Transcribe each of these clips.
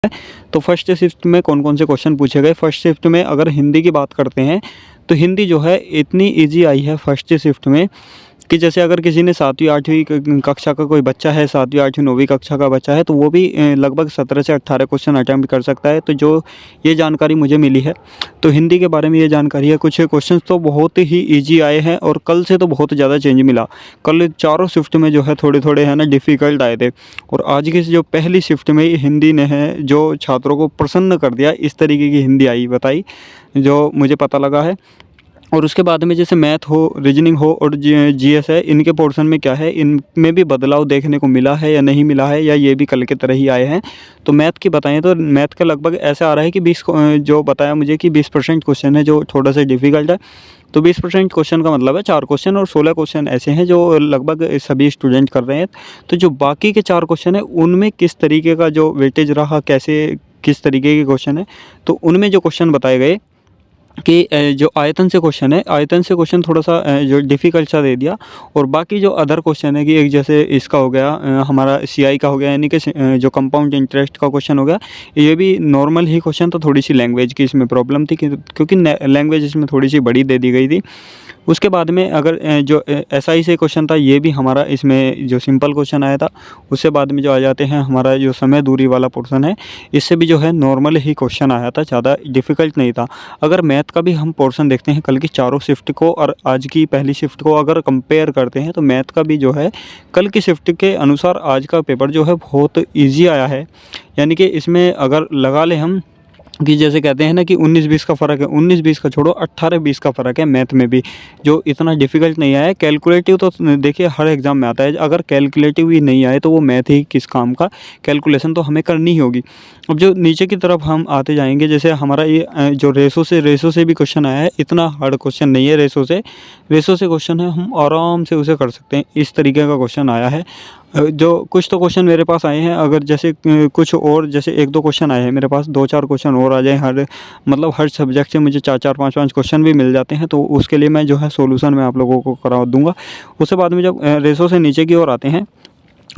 तो first shift में कौन कौन से क्वेश्चन पूछे गए। फर्स्ट शिफ्ट में अगर हिंदी की बात करते हैं तो हिंदी जो है इतनी ईजी आई है फर्स्ट शिफ्ट में कि जैसे अगर किसी ने 7वीं 8वीं कक्षा का कोई बच्चा है, 7वीं 8वीं 9वीं कक्षा का बच्चा है, तो वो भी लगभग 17 से 18 क्वेश्चन अटैम्प्ट कर सकता है। तो जो ये जानकारी मुझे मिली है तो हिंदी के बारे में ये जानकारी है। कुछ क्वेश्चंस तो बहुत ही ईजी आए हैं और कल से तो बहुत ज़्यादा चेंज मिला। कल चारों शिफ्ट में जो है थोड़े थोड़े है ना डिफ़िकल्ट आए थे, और आज की जो पहली शिफ्ट में हिंदी ने है जो छात्रों को प्रसन्न कर दिया, इस तरीके की हिंदी आई बताई जो मुझे पता लगा है। और उसके बाद में जैसे मैथ हो, रीजनिंग हो और जीएस है, इनके पोर्शन में क्या है, इनमें भी बदलाव देखने को मिला है या नहीं मिला है, या ये भी कल की तरह ही आए हैं। तो मैथ की बताएं तो मैथ का लगभग ऐसा आ रहा है कि 20 जो बताया मुझे कि 20% क्वेश्चन है जो थोड़ा सा डिफ़िकल्ट है। तो 20% क्वेश्चन का मतलब है 4 क्वेश्चन, और 16 क्वेश्चन ऐसे हैं जो लगभग सभी स्टूडेंट कर रहे हैं। तो जो बाकी के 4 क्वेश्चन हैं उनमें किस तरीके का जो वेटेज रहा, कैसे किस तरीके के क्वेश्चन है, तो उनमें जो क्वेश्चन बताए गए कि जो आयतन से क्वेश्चन है, आयतन से क्वेश्चन थोड़ा सा जो डिफ़िकल्ट सा दे दिया। और बाकी जो अदर क्वेश्चन है कि एक जैसे इसका हो गया हमारा सीआई का हो गया, यानी कि जो कंपाउंड इंटरेस्ट का क्वेश्चन हो गया, ये भी नॉर्मल ही क्वेश्चन। तो थोड़ी सी लैंग्वेज की इसमें प्रॉब्लम थी क्योंकि लैंग्वेज इसमें थोड़ी सी बड़ी दे दी गई थी। उसके बाद में अगर जो एसआई से क्वेश्चन था, ये भी हमारा इसमें जो सिंपल क्वेश्चन आया था। उससे बाद में जो आ जाते हैं हमारा जो समय दूरी वाला पोर्शन है, इससे भी जो है नॉर्मल ही क्वेश्चन आया था, ज़्यादा डिफ़िकल्ट नहीं था। अगर मैथ का भी हम पोर्शन देखते हैं कल की चारों शिफ्ट को और आज की पहली शिफ्ट को अगर कंपेयर करते हैं, तो मैथ का भी जो है कल की शिफ्ट के अनुसार आज का पेपर जो है बहुत ईजी आया है। यानी कि इसमें अगर लगा लें हम कि जैसे कहते हैं ना कि 19-20 का फ़र्क है, 19-20 का छोड़ो 18-20 का फ़र्क है मैथ में भी, जो इतना डिफ़िकल्ट नहीं आया है। कैलकुलेटिव तो देखिए हर एग्ज़ाम में आता है, अगर कैलकुलेटिव ही नहीं आए तो वो मैथ ही किस काम का, कैलकुलेशन तो हमें करनी ही होगी। अब जो नीचे की तरफ हम आते जाएंगे, जैसे हमारा ये जो रेशो से भी क्वेश्चन आया है, इतना हार्ड क्वेश्चन नहीं है। रेशो से क्वेश्चन है, हम आराम से उसे कर सकते हैं, इस तरीके का क्वेश्चन आया है। जो कुछ तो क्वेश्चन मेरे पास आए हैं, अगर जैसे कुछ और जैसे 1-2 क्वेश्चन आए हैं मेरे पास, 2-4 क्वेश्चन और आ जाए हर सब्जेक्ट से मुझे 4-4 5-5 क्वेश्चन भी मिल जाते हैं, तो उसके लिए मैं जो है सॉल्यूशन मैं आप लोगों को करा दूंगा। उसके बाद में जब रेशो से नीचे की ओर आते हैं,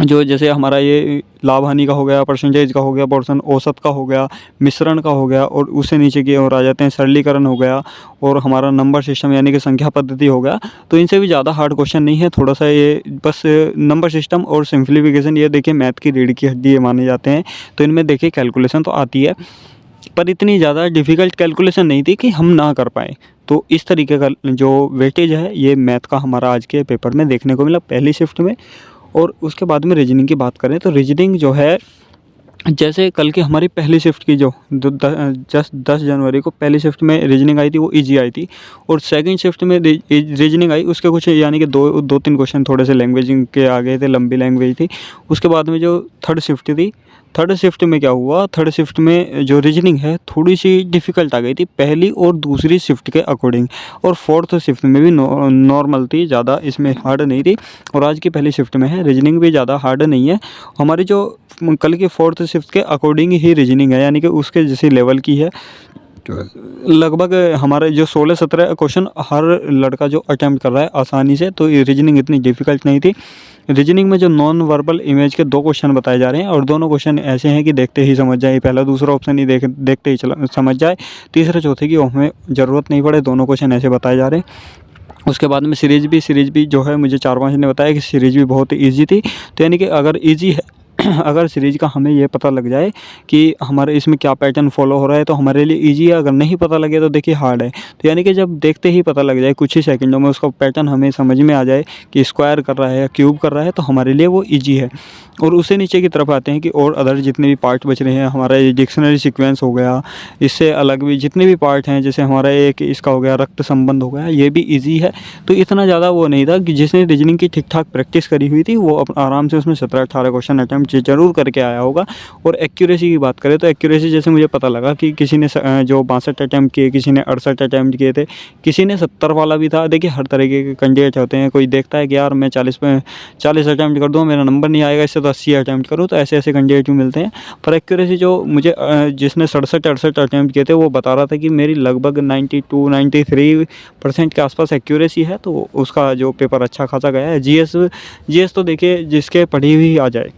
जो जैसे हमारा ये लाभ हानि का हो गया, परसेंटेज का हो गया पोर्शन, औसत का हो गया, मिश्रण का हो गया, और उससे नीचे की ओर आ जाते हैं सरलीकरण हो गया, और हमारा नंबर सिस्टम यानी कि संख्या पद्धति हो गया। तो इनसे भी ज़्यादा हार्ड क्वेश्चन नहीं है, थोड़ा सा ये बस नंबर सिस्टम और सिंप्लीफिकेशन, ये देखिए मैथ की रीढ़ की हड्डी ये माने जाते हैं। तो इनमें देखिए कैलकुलेशन तो आती है, पर इतनी ज़्यादा डिफ़िकल्ट कैलकुलेशन नहीं थी कि हम ना कर पाएँ। तो इस तरीके का जो वेटेज है ये मैथ का हमारा आज के पेपर में देखने को मिला पहली शिफ्ट में। और उसके बाद में रीजनिंग की बात करें तो रीजनिंग जो है, जैसे कल की हमारी पहली शिफ्ट की जो 10 जनवरी को पहली शिफ्ट में रीजनिंग आई थी, वो इजी आई थी। और सेकंड शिफ्ट में रीजनिंग आई, उसके कुछ यानी कि 2-3 क्वेश्चन थोड़े से लैंग्वेजिंग के आ गए थे, लंबी लैंग्वेज थी। उसके बाद में जो थर्ड शिफ्ट थी, थर्ड शिफ्ट में क्या हुआ, थर्ड शिफ्ट में जो रीजनिंग है थोड़ी सी डिफ़िकल्ट आ गई थी पहली और दूसरी शिफ्ट के अकॉर्डिंग, और फोर्थ शिफ्ट में भी नॉर्मल थी, ज़्यादा इसमें हार्ड नहीं थी। और आज की पहली शिफ्ट में है रीजनिंग भी ज़्यादा हार्ड नहीं है, हमारी जो कल की फोर्थ शिफ्ट के अकॉर्डिंग ही रीजनिंग है, यानी कि उसके जैसे लेवल की है। लगभग हमारे जो 16-17 क्वेश्चन हर लड़का जो अटैम्प्ट कर रहा है आसानी से, तो ये रीजनिंग इतनी डिफ़िकल्ट नहीं थी। रीजनिंग में जो नॉन वर्बल इमेज के 2 क्वेश्चन बताए जा रहे हैं, और दोनों क्वेश्चन ऐसे हैं कि देखते ही समझ जाए, पहला दूसरा ऑप्शन ही देखते ही समझ जाए, तीसरे चौथे की हमें ज़रूरत नहीं पड़े, दोनों क्वेश्चन ऐसे बताए जा रहे हैं। उसके बाद में सीरीज़ भी जो है मुझे 4-5 ने बताया कि सीरीज़ भी बहुत ईजी थी। तो यानी कि अगर ईजी है अगर सीरीज़ का हमें ये पता लग जाए कि हमारे इसमें क्या पैटर्न फॉलो हो रहा है, तो हमारे लिए ईजी है। अगर नहीं पता लगे तो देखिए हार्ड है। तो यानी कि जब देखते ही पता लग जाए, कुछ ही सेकंडों में उसका पैटर्न हमें समझ में आ जाए कि स्क्वायर कर रहा है या क्यूब कर रहा है, तो हमारे लिए वो ईजी है। और उससे नीचे की तरफ आते हैं कि और अदर जितने भी पार्ट बच रहे हैं, हमारा ये डिक्शनरी सीक्वेंस हो गया, इससे अलग भी जितने भी पार्ट हैं, जैसे हमारा एक इसका हो गया रक्त संबंध हो गया, ये भी ईजी है। तो इतना ज़्यादा वो नहीं था कि जिसने रीजनिंग की ठीक ठाक प्रैक्टिस करी हुई थी वो आराम से उसमें 17-18 क्वेश्चन अटैम्प्ट ज़रूर करके आया होगा। और एक्यूरेसी की बात करें तो एक्यूरेसी जैसे मुझे पता लगा कि किसी ने जो 62 अटैम्प्ट किए, किसी ने 68 अटैम्प्ट किए थे, किसी ने 70 वाला भी था। देखिए हर तरीके के कैंडिडेट होते हैं, कोई देखता है कि यार मैं 40 अटैम्प्ट कर दूँ, मेरा नंबर नहीं आएगा, इससे तो 80 अटैम्प्ट करूँ, तो ऐसे कैंडिडेट भी मिलते हैं। पर एक्यूरेसी जो मुझे जिसने 67-68 अटैम्प्ट किए थे वो बता रहा था कि मेरी लगभग 92-93% के आसपास एक्यूरेसी है, तो उसका जो पेपर अच्छा खासा गया है। जीएस तो देखिए जिसके पढ़ी हुई आ जाए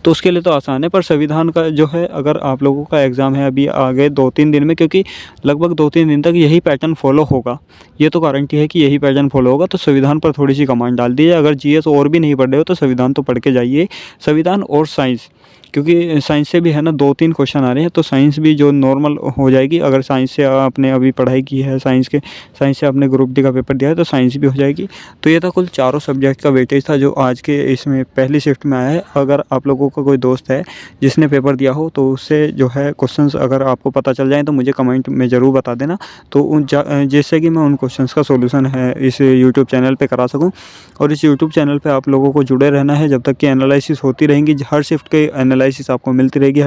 तो उसके लिए तो आसान है। पर संविधान का जो है, अगर आप लोगों का एग्ज़ाम है अभी आगे 2-3 दिन में, क्योंकि लगभग 2-3 दिन तक यही पैटर्न फॉलो होगा, ये तो गारंटी है कि यही पैटर्न फॉलो होगा। तो संविधान पर थोड़ी सी कमांड डाल दीजिए। अगर जीएस और भी नहीं पढ़ रहे हो तो संविधान तो पढ़ के जाइए, संविधान और साइंस, क्योंकि साइंस से भी है ना 2-3 क्वेश्चन आ रहे हैं, तो साइंस भी जो नॉर्मल हो जाएगी। अगर साइंस से आपने अभी पढ़ाई की है, साइंस से आपने ग्रुप डी का पेपर दिया है, तो साइंस भी हो जाएगी। तो ये था कुल चारों सब्जेक्ट का वेटेज था जो आज के इसमें पहली शिफ्ट में आया है। अगर आप लोगों का कोई दोस्त है जिसने पेपर दिया हो तो उससे जो है क्वेश्चंस अगर आपको पता चल जाए तो मुझे कमेंट में ज़रूर बता देना, तो जिससे कि मैं उन क्वेश्चंस का सॉल्यूशन है इस यूट्यूब चैनल पे करा सकूं। और इस यूट्यूब चैनल पे आप लोगों को जुड़े रहना है जब तक कि एनालिसिस होती रहेंगी। हर शिफ्ट के एनालिसिस आपको मिलती रहेगी।